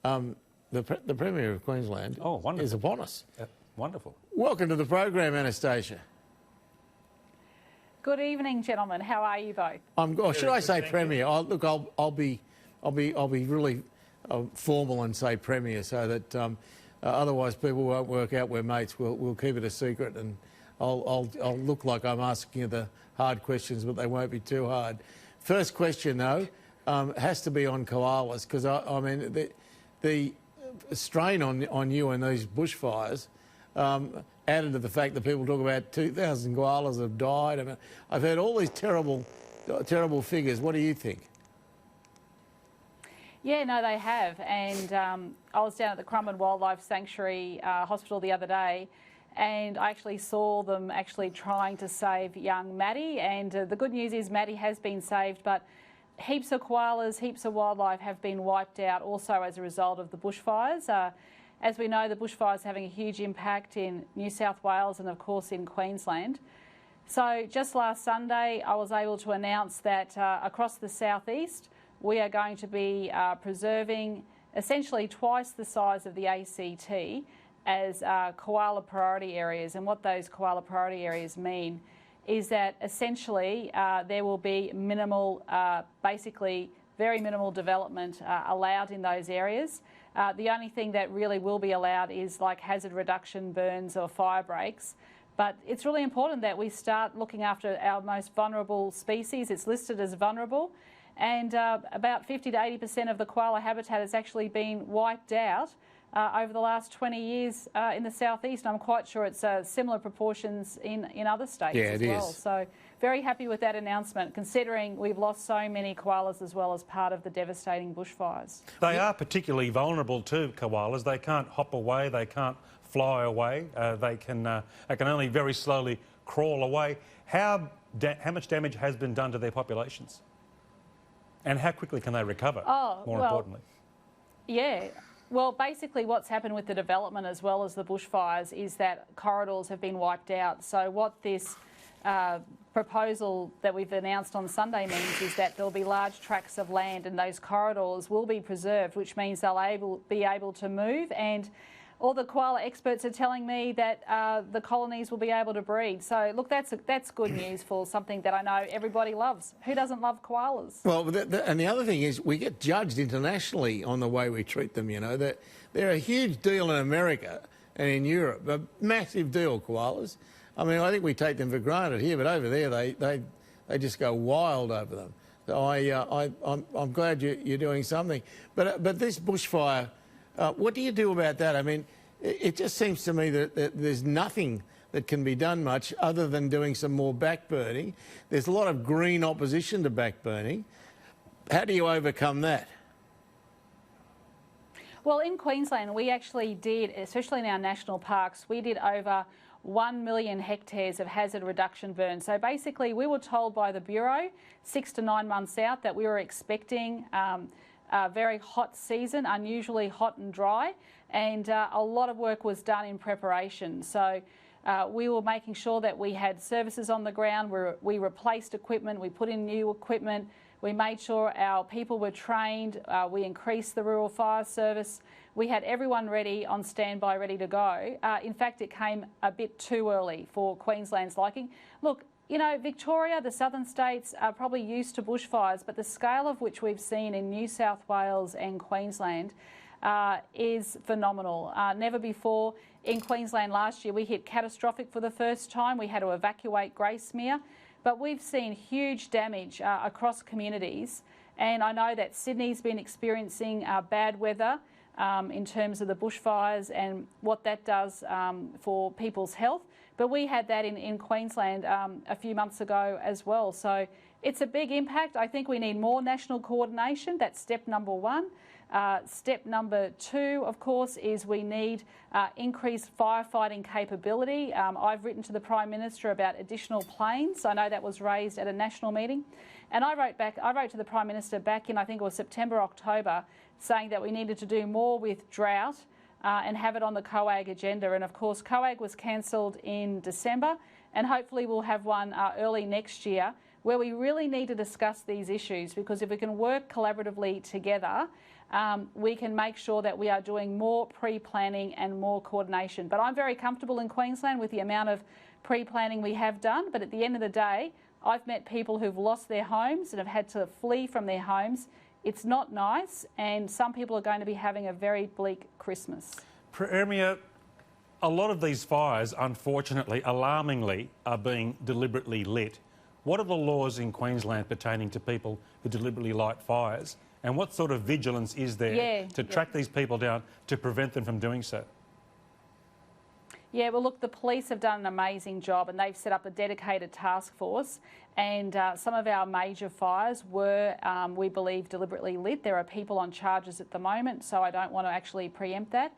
The Premier of Queensland is upon us. Wonderful. Welcome to the program, Annastacia. Good evening, gentlemen. How are you both? Should I say Premier? I'll be really formal and say Premier, so that otherwise people won't work out we're mates. We'll keep it a secret, and I'll look like I'm asking you the hard questions, but they won't be too hard. First question though has to be on koalas, because I mean the strain on you and these bushfires added to the fact that people talk about 2,000 koalas have died. I mean, I've heard all these terrible figures. What do you think? Yeah, no, they have. And I was down at the Currumbin Wildlife Sanctuary Hospital the other day, and I actually saw them actually trying to save young Maddie. And the good news is Maddie has been saved, but heaps of koalas, heaps of wildlife have been wiped out also as a result of the bushfires. As we know, the bushfires are having a huge impact in New South Wales and, of course, in Queensland. So just last Sunday, I was able to announce that across the southeast, we are going to be preserving essentially twice the size of the ACT as koala priority areas. And what those koala priority areas mean is that essentially there will be minimal, basically very minimal development allowed in those areas. The only thing that really will be allowed is like hazard reduction burns or fire breaks. But it's really important that we start looking after our most vulnerable species. It's listed as vulnerable. And about 50 to 80% of the koala habitat has actually been wiped out over the last 20 years in the southeast. I'm quite sure it's similar proportions in other states as well. So very happy with that announcement, considering we've lost so many koalas as well as part of the devastating bushfires. They are particularly vulnerable to koalas. They can't hop away, they can't fly away. They can only very slowly crawl away. How much damage has been done to their populations? And how quickly can they recover, more importantly? Yeah. Well, basically what's happened with the development as well as the bushfires is that corridors have been wiped out. So what this proposal that we've announced on Sunday means is that there'll be large tracts of land and those corridors will be preserved, which means they'll be able to move. And all the koala experts are telling me that the colonies will be able to breed. So, look, that's good news for something that I know everybody loves. Who doesn't love koalas? Well, and the other thing is we get judged internationally on the way we treat them, you know. They're a huge deal in America and in Europe, a massive deal, koalas. I mean, I think we take them for granted here, but over there they just go wild over them. So I'm glad you're doing something. But this bushfire, what do you do about that? I mean, it just seems to me that there's nothing that can be done much other than doing some more backburning. There's a lot of green opposition to backburning. How do you overcome that? Well, in Queensland, we actually did, especially in our national parks, we did over 1 million hectares of hazard reduction burns. So basically, we were told by the Bureau 6 to 9 months out that we were expecting a very hot season, unusually hot and dry, and a lot of work was done in preparation. So we were making sure that we had services on the ground, we replaced equipment, we put in new equipment, we made sure our people were trained, we increased the rural fire service, we had everyone ready on standby, ready to go. In fact, it came a bit too early for Queensland's liking. Look, you know, Victoria, the southern states are probably used to bushfires, but the scale of which we've seen in New South Wales and Queensland is phenomenal. Never before in Queensland last year we hit catastrophic for the first time. We had to evacuate Gracemere, but we've seen huge damage across communities. And I know that Sydney's been experiencing bad weather in terms of the bushfires and what that does for people's health. But we had that in Queensland a few months ago as well. So it's a big impact. I think we need more national coordination. That's step number one. Step number two, of course, is we need increased firefighting capability. I've written to the Prime Minister about additional planes. I know that was raised at a national meeting. And I wrote to the Prime Minister back in, I think it was September, October, saying that we needed to do more with drought and have it on the COAG agenda. And of course, COAG was cancelled in December, and hopefully we'll have one early next year where we really need to discuss these issues, because if we can work collaboratively together, we can make sure that we are doing more pre-planning and more coordination. But I'm very comfortable in Queensland with the amount of pre-planning we have done. But at the end of the day, I've met people who've lost their homes and have had to flee from their homes. It's not nice, and some people are going to be having a very bleak Christmas. Premier, a lot of these fires, unfortunately, alarmingly, are being deliberately lit. What are the laws in Queensland pertaining to people who deliberately light fires? And what sort of vigilance is there to track these people down to prevent them from doing so? Yeah, well, look, the police have done an amazing job, and they've set up a dedicated task force. And some of our major fires were, we believe, deliberately lit. There are people on charges at the moment, so I don't want to actually preempt that.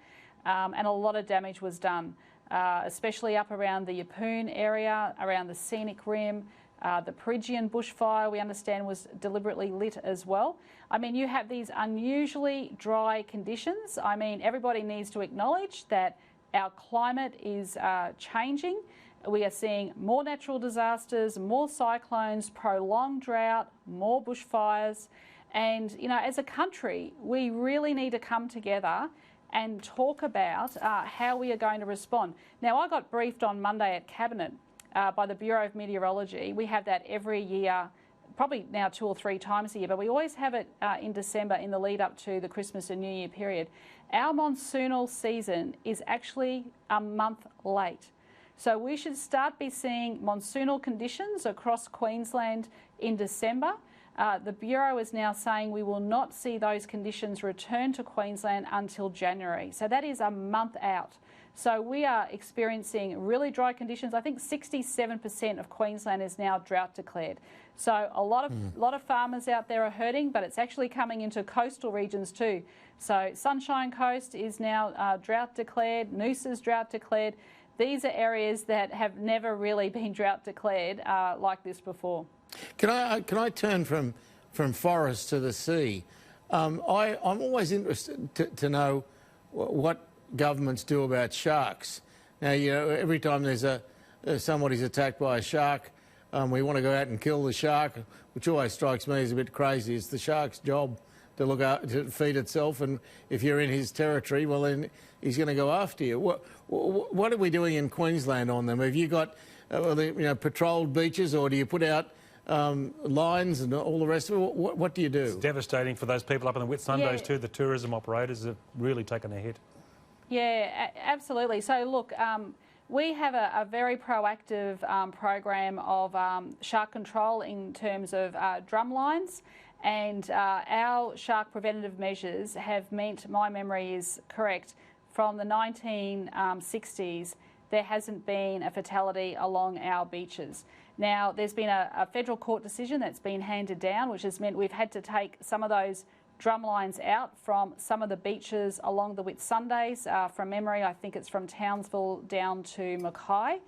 And a lot of damage was done, especially up around the Yeppoon area, around the Scenic Rim. The Peregian bushfire, we understand, was deliberately lit as well. I mean, you have these unusually dry conditions. I mean, everybody needs to acknowledge that our climate is changing. We are seeing more natural disasters, more cyclones, prolonged drought, more bushfires. And, you know, as a country, we really need to come together and talk about how we are going to respond. Now, I got briefed on Monday at Cabinet by the Bureau of Meteorology. We have that every year, probably now 2 or 3 times a year, but we always have it in December in the lead up to the Christmas and New Year period. Our monsoonal season is actually a month late. So we should start be seeing monsoonal conditions across Queensland in December. The Bureau is now saying we will not see those conditions return to Queensland until January. So that is a month out. So we are experiencing really dry conditions. I think 67% of Queensland is now drought declared. So a lot of farmers out there are hurting, but it's actually coming into coastal regions too. So Sunshine Coast is now drought declared, Noosa's drought declared. These are areas that have never really been drought declared like this before. Can I turn from forest to the sea? I'm always interested to know what governments do about sharks. Now, you know, every time there's somebody's attacked by a shark, we want to go out and kill the shark, which always strikes me as a bit crazy. It's the shark's job to look out, to feed itself, and if you're in his territory, well, then he's going to go after you. What are we doing in Queensland on them? Have you got patrolled beaches, or do you put out lines and all the rest of it? What do you do? It's devastating for those people up in the Whitsundays too. The tourism operators have really taken a hit. Yeah, absolutely. So look, we have a very proactive program of shark control in terms of drum lines, and our shark preventative measures have meant, my memory is correct, from the 1960s, there hasn't been a fatality along our beaches. Now, there's been a federal court decision that's been handed down, which has meant we've had to take some of those drum lines out from some of the beaches along the Whitsundays. From memory, I think it's from Townsville down to Mackay.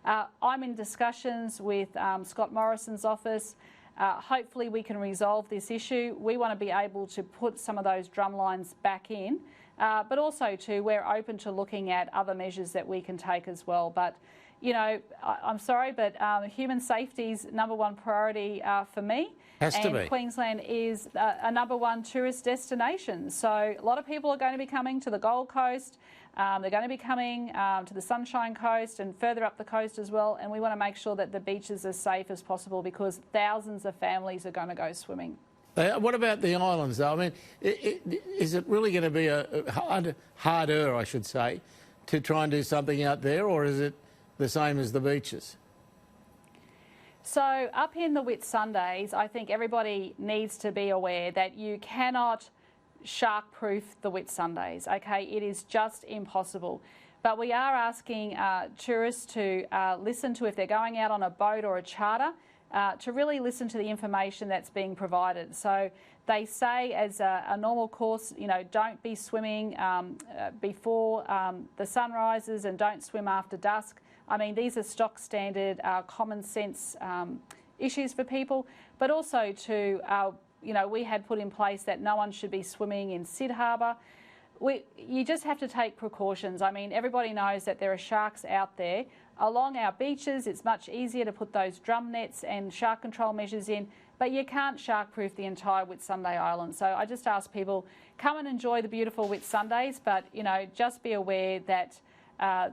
I'm in discussions with Scott Morrison's office. Hopefully we can resolve this issue. We want to be able to put some of those drum lines back in, but also we're open to looking at other measures that we can take as well. But, you know, I'm sorry, but human safety is #1 priority for me. Has to be. And Queensland is a #1 tourist destination. So a lot of people are going to be coming to the Gold Coast. They're going to be coming to the Sunshine Coast and further up the coast as well. And we want to make sure that the beaches are as safe as possible, because thousands of families are going to go swimming. What about the islands, though? I mean, is it really going to be harder, I should say, to try and do something out there, or is it the same as the beaches? So up in the Whitsundays, I think everybody needs to be aware that you cannot shark-proof the Whitsundays, okay? It is just impossible. But we are asking tourists to listen to, if they're going out on a boat or a charter, to really listen to the information that's being provided. So they say, as a normal course, you know, don't be swimming before the sun rises, and don't swim after dusk. I mean, these are stock standard common sense issues for people, but also you know, we had put in place that no one should be swimming in Sid Harbour. you just have to take precautions. I mean, everybody knows that there are sharks out there. Along our beaches, it's much easier to put those drum nets and shark control measures in, but you can't shark-proof the entire Whitsunday Island. So I just ask people, come and enjoy the beautiful Whitsundays, but, you know, just be aware that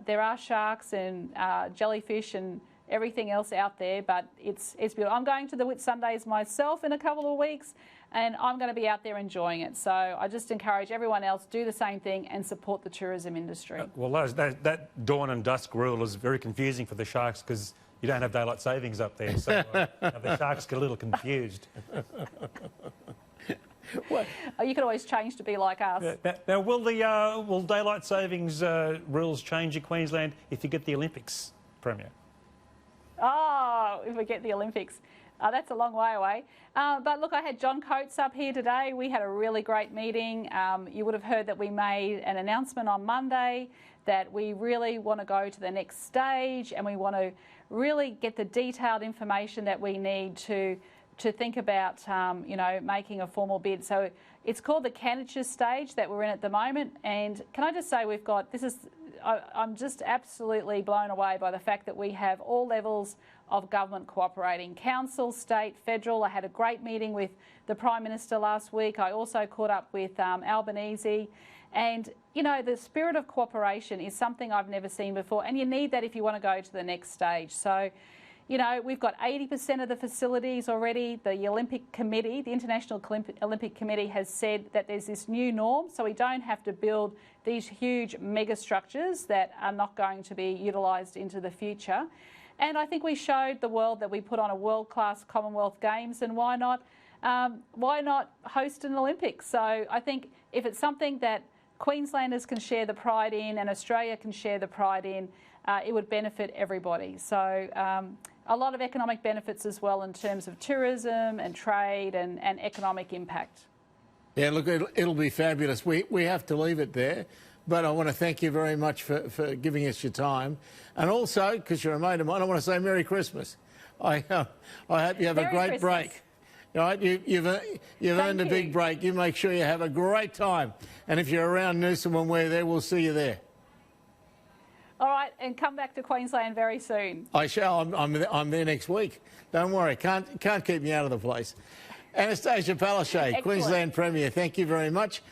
there are sharks and jellyfish and everything else out there, but it's beautiful. I'm going to the Whitsundays myself in a couple of weeks, and I'm going to be out there enjoying it. So I just encourage everyone else, do the same thing and support the tourism industry. Well, that dawn and dusk rule is very confusing for the sharks because you don't have daylight savings up there, so the sharks get a little confused. You can always change to be like us. Now, will daylight savings rules change in Queensland if you get the Olympics, Premier? Oh, if we get the Olympics. That's a long way away. But look, I had John Coates up here today. We had a really great meeting. You would have heard that we made an announcement on Monday that we really want to go to the next stage and we want to really get the detailed information that we need to think about, you know, making a formal bid. So it's called the candidature stage that we're in at the moment. And can I just say we've got, I'm just absolutely blown away by the fact that we have all levels of government cooperating, council, state, federal. I had a great meeting with the Prime Minister last week. I also caught up with Albanese. And, you know, the spirit of cooperation is something I've never seen before. And you need that if you want to go to the next stage. So, you know, we've got 80% of the facilities already. The Olympic Committee, the International Olympic Committee has said that there's this new norm, so we don't have to build these huge mega structures that are not going to be utilised into the future. And I think we showed the world that we put on a world-class Commonwealth Games, and why not host an Olympics? So I think if it's something that Queenslanders can share the pride in and Australia can share the pride in, it would benefit everybody. So a lot of economic benefits as well in terms of tourism and trade and economic impact. Yeah, look, it'll be fabulous. We have to leave it there, but I want to thank you very much for giving us your time. And also, because you're a mate of mine, I want to say Merry Christmas. I hope you have a great break. All right, you've earned a big break. You make sure you have a great time. And if you're around Noosa when we're there, we'll see you there. All right, and come back to Queensland very soon. I shall. I'm there next week. Don't worry. Can't keep me out of the place. Annastacia Palaszczuk, Queensland Premier, thank you very much.